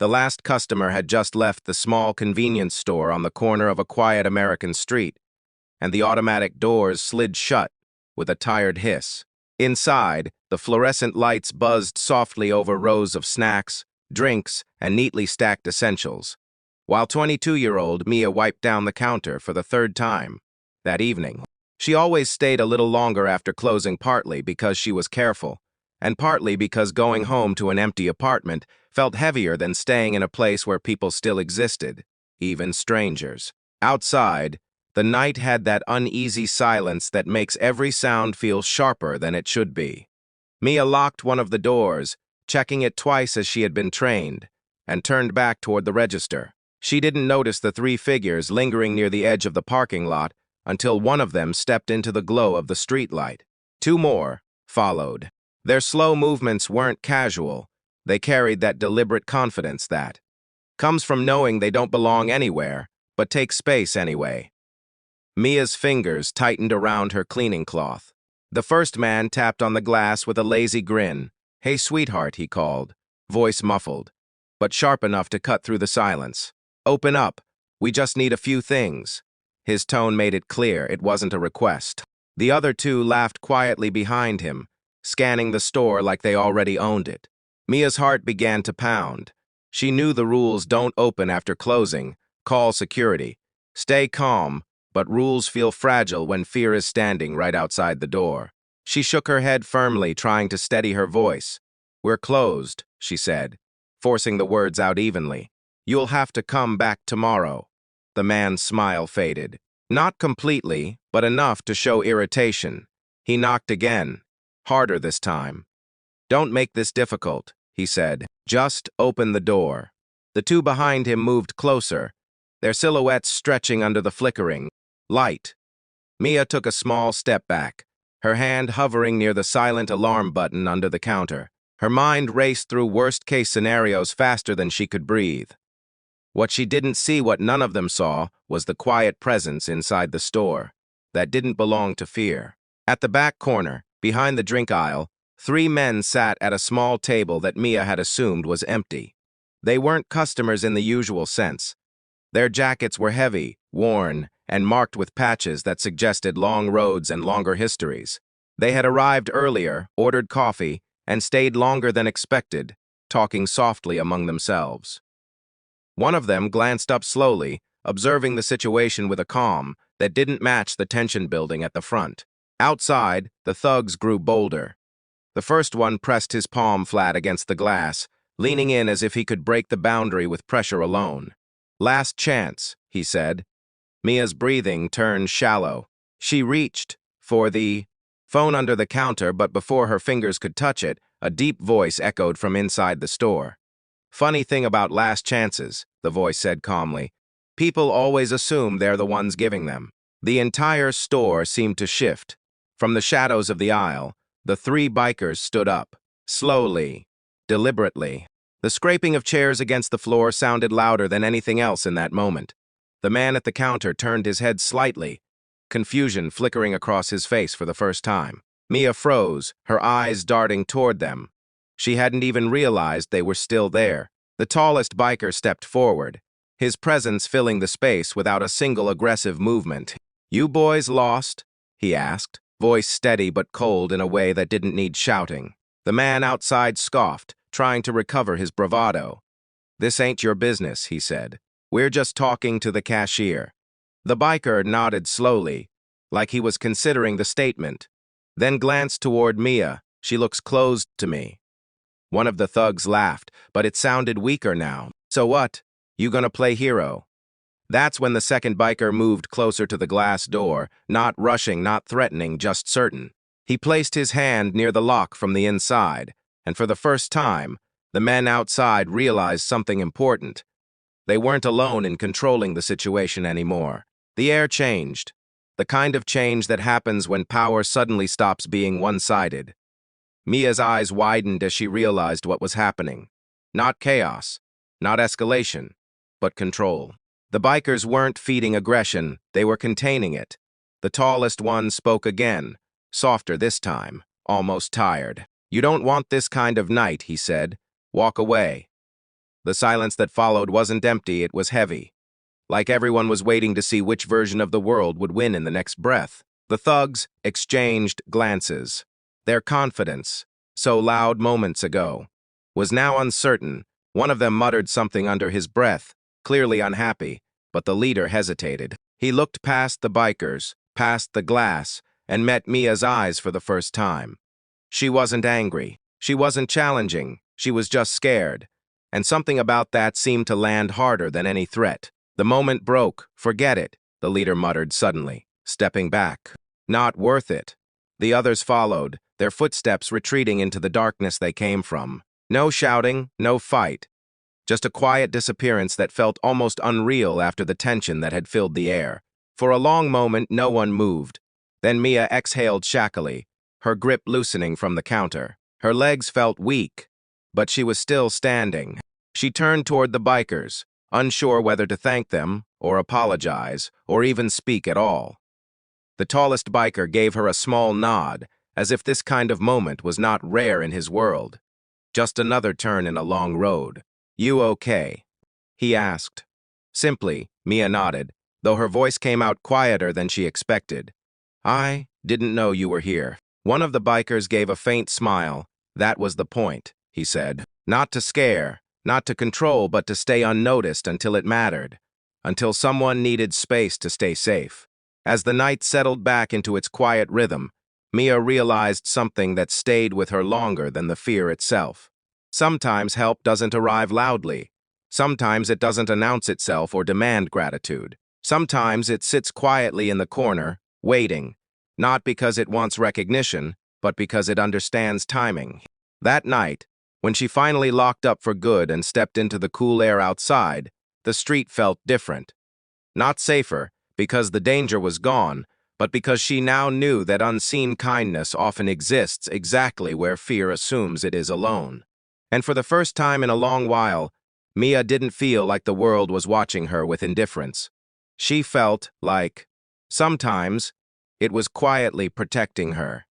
The last customer had just left the small convenience store on the corner of a quiet American street, and the automatic doors slid shut with a tired hiss. Inside, the fluorescent lights buzzed softly over rows of snacks, drinks, and neatly stacked essentials, while 22-year-old Mia wiped down the counter for the third time that evening. She always stayed a little longer after closing, partly because she was careful, and partly because going home to an empty apartment felt heavier than staying in a place where people still existed, even strangers. Outside, the night had that uneasy silence that makes every sound feel sharper than it should be. Mia locked one of the doors, checking it twice as she had been trained, and turned back toward the register. She didn't notice the three figures lingering near the edge of the parking lot until one of them stepped into the glow of the streetlight. Two more followed. Their slow movements weren't casual. They carried that deliberate confidence that comes from knowing they don't belong anywhere, but take space anyway. Mia's fingers tightened around her cleaning cloth. The first man tapped on the glass with a lazy grin. "Hey, sweetheart," he called, voice muffled, but sharp enough to cut through the silence. "Open up. We just need a few things." His tone made it clear it wasn't a request. The other two laughed quietly behind him, scanning the store like they already owned it. Mia's heart began to pound. She knew the rules: don't open after closing, call security, stay calm, but rules feel fragile when fear is standing right outside the door. She shook her head firmly, trying to steady her voice. "We're closed," she said, forcing the words out evenly. "You'll have to come back tomorrow." The man's smile faded. Not completely, but enough to show irritation. He knocked again, harder this time. "Don't make this difficult," he said. "Just open the door." The two behind him moved closer, their silhouettes stretching under the flickering light. Mia took a small step back, her hand hovering near the silent alarm button under the counter. Her mind raced through worst-case scenarios faster than she could breathe. What she didn't see, what none of them saw, was the quiet presence inside the store that didn't belong to fear. At the back corner, behind the drink aisle, three men sat at a small table that Mia had assumed was empty. They weren't customers in the usual sense. Their jackets were heavy, worn, and marked with patches that suggested long roads and longer histories. They had arrived earlier, ordered coffee, and stayed longer than expected, talking softly among themselves. One of them glanced up slowly, observing the situation with a calm that didn't match the tension building at the front. Outside, the thugs grew bolder. The first one pressed his palm flat against the glass, leaning in as if he could break the boundary with pressure alone. "Last chance," he said. Mia's breathing turned shallow. She reached for the phone under the counter, but before her fingers could touch it, a deep voice echoed from inside the store. "Funny thing about last chances," the voice said calmly. "People always assume they're the ones giving them." The entire store seemed to shift. From the shadows of the aisle, the three bikers stood up, slowly, deliberately. The scraping of chairs against the floor sounded louder than anything else in that moment. The man at the counter turned his head slightly, confusion flickering across his face for the first time. Mia froze, her eyes darting toward them. She hadn't even realized they were still there. The tallest biker stepped forward, his presence filling the space without a single aggressive movement. "You boys lost?" he asked, voice steady but cold in a way that didn't need shouting. The man outside scoffed, trying to recover his bravado. "This ain't your business," he said. "We're just talking to the cashier." The biker nodded slowly, like he was considering the statement, then glanced toward Mia. "She looks closed to me." One of the thugs laughed, but it sounded weaker now. "So what? You gonna play hero?" That's when the second biker moved closer to the glass door, not rushing, not threatening, just certain. He placed his hand near the lock from the inside, and for the first time, the men outside realized something important. They weren't alone in controlling the situation anymore. The air changed, the kind of change that happens when power suddenly stops being one-sided. Mia's eyes widened as she realized what was happening. Not chaos, not escalation, but control. The bikers weren't feeding aggression, they were containing it. The tallest one spoke again, softer this time, almost tired. "You don't want this kind of night," he said. "Walk away." The silence that followed wasn't empty, it was heavy. Like everyone was waiting to see which version of the world would win in the next breath. The thugs exchanged glances. Their confidence, so loud moments ago, was now uncertain. One of them muttered something under his breath, clearly unhappy, but the leader hesitated. He looked past the bikers, past the glass, and met Mia's eyes for the first time. She wasn't angry. She wasn't challenging. She was just scared. And something about that seemed to land harder than any threat. The moment broke. Forget it, the leader muttered suddenly, stepping back. Not worth it. The others followed, their footsteps retreating into the darkness they came from. No shouting, no fight. Just a quiet disappearance that felt almost unreal after the tension that had filled the air. For a long moment, no one moved. Then Mia exhaled shackily, her grip loosening from the counter. Her legs felt weak, but she was still standing. She turned toward the bikers, unsure whether to thank them, or apologize, or even speak at all. The tallest biker gave her a small nod, as if this kind of moment was not rare in his world. Just another turn in a long road. "You okay?" he asked. Simply, Mia nodded, though her voice came out quieter than she expected. "I didn't know you were here." One of the bikers gave a faint smile. "That was the point," he said. "Not to scare, not to control, but to stay unnoticed until it mattered, until someone needed space to stay safe." As the night settled back into its quiet rhythm, Mia realized something that stayed with her longer than the fear itself. Sometimes help doesn't arrive loudly. Sometimes it doesn't announce itself or demand gratitude. Sometimes it sits quietly in the corner, waiting, not because it wants recognition, but because it understands timing. That night, when she finally locked up for good and stepped into the cool air outside, the street felt different. Not safer, because the danger was gone, but because she now knew that unseen kindness often exists exactly where fear assumes it is alone. And for the first time in a long while, Mia didn't feel like the world was watching her with indifference. She felt like, sometimes, it was quietly protecting her.